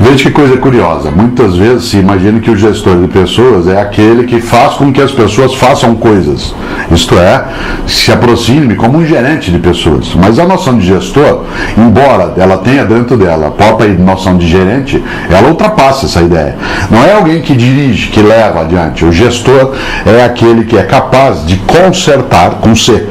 Veja que coisa curiosa, muitas vezes se imagina que o gestor de pessoas é aquele que faz com que as pessoas façam coisas, isto é, se aproxime como um gerente de pessoas. Mas a noção de gestor, embora ela tenha dentro dela a própria noção de gerente, ela ultrapassa essa ideia. Não é alguém que dirige, que leva adiante. O gestor é aquele que é capaz de consertar, com C,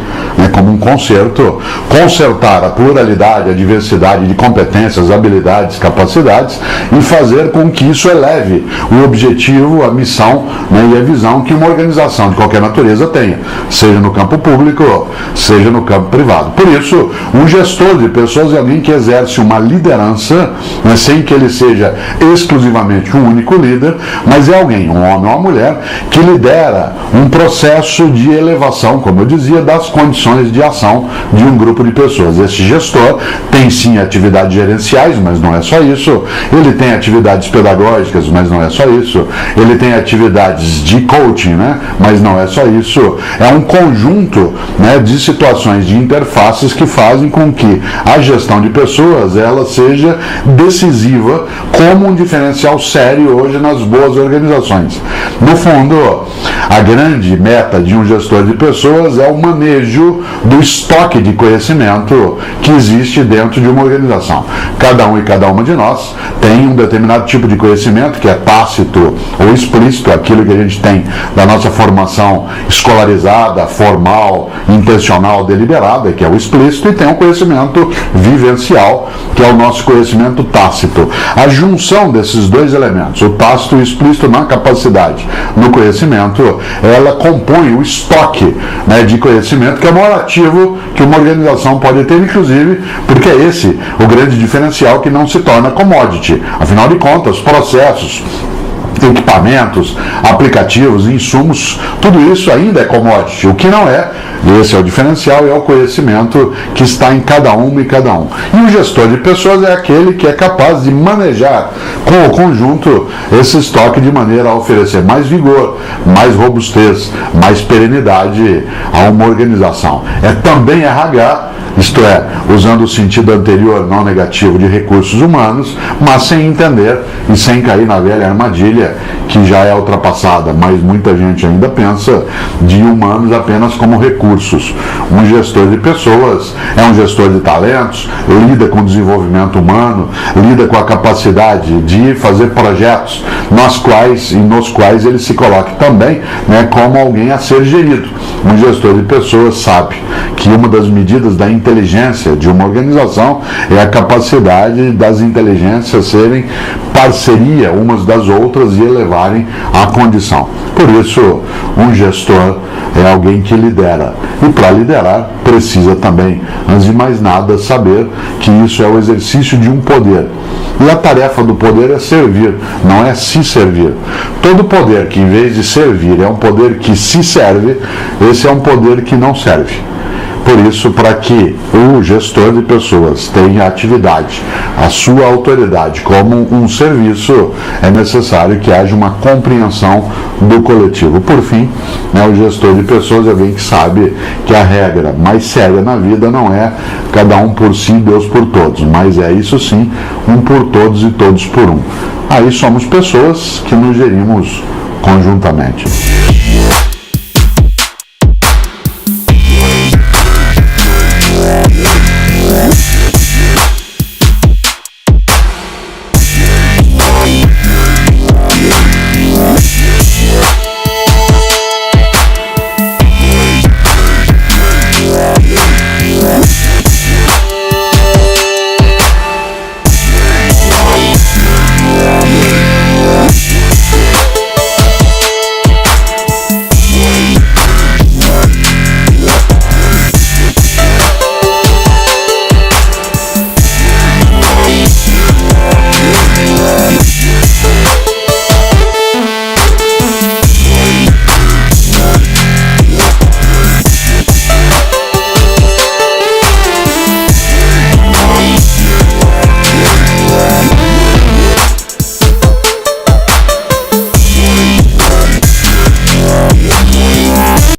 como um concerto, consertar a pluralidade, a diversidade de competências, habilidades, capacidades e fazer com que isso eleve o objetivo, a missão e a visão que uma organização de qualquer natureza tenha, seja no campo público, seja no campo privado. Por isso, um gestor de pessoas é alguém que exerce uma liderança, sem que ele seja exclusivamente um único líder, mas é alguém, um homem ou uma mulher, que lidera um processo de elevação, como eu dizia, das condições de ação de um grupo de pessoas. Esse gestor tem sim atividades gerenciais, mas não é só isso. Ele tem atividades pedagógicas, mas não é só isso. Ele tem atividades de coaching, mas não é só isso. É um conjunto de situações de interfaces que fazem com que a gestão de pessoas ela seja decisiva como um diferencial sério hoje nas boas organizações. No fundo, a grande meta de um gestor de pessoas é o manejo do estoque de conhecimento que existe dentro de uma organização. Cada um e cada uma de nós tem um determinado tipo de conhecimento que é tácito ou explícito, aquilo que a gente tem da nossa formação escolarizada, formal, intencional, deliberada, que é o explícito, e tem um conhecimento vivencial, que é o nosso conhecimento tácito. A junção desses dois elementos, o tácito e o explícito na capacidade, no conhecimento, ela compõe o estoque de conhecimento, que é o maior ativo que uma organização pode ter, inclusive, porque é esse o grande diferencial que não se torna commodity. Afinal de contas, processos, equipamentos, aplicativos, insumos, tudo isso ainda é commodity. O que não é, esse é o diferencial, é o conhecimento que está em cada uma e cada um. E o gestor de pessoas é aquele que é capaz de manejar com o conjunto esse estoque de maneira a oferecer mais vigor, mais robustez, mais perenidade a uma organização. É também RH, isto é, usando o sentido anterior, não negativo, de recursos humanos, mas sem entender e sem cair na velha armadilha, que já é ultrapassada, mas muita gente ainda pensa de humanos apenas como recursos. Um gestor de pessoas é um gestor de talentos, lida com o desenvolvimento humano, lida com a capacidade de fazer projetos nos quais ele se coloque também como alguém a ser gerido. Um gestor de pessoas sabe que uma das medidas da inteligência de uma organização é a capacidade das inteligências serem parceria umas das outras e elevarem a condição. Por isso, um gestor é alguém que lidera. E para liderar, precisa também, antes de mais nada, saber que isso é o exercício de um poder. E a tarefa do poder é servir, não é se servir. Todo poder que, em vez de servir, é um poder que se serve, esse é um poder que não serve. Por isso, para que o gestor de pessoas tenha a atividade, a sua autoridade como um serviço, é necessário que haja uma compreensão do coletivo. Por fim, o gestor de pessoas é alguém que sabe que a regra mais séria na vida não é cada um por si, Deus por todos, mas é isso sim, um por todos e todos por um. Aí somos pessoas que nos gerimos conjuntamente.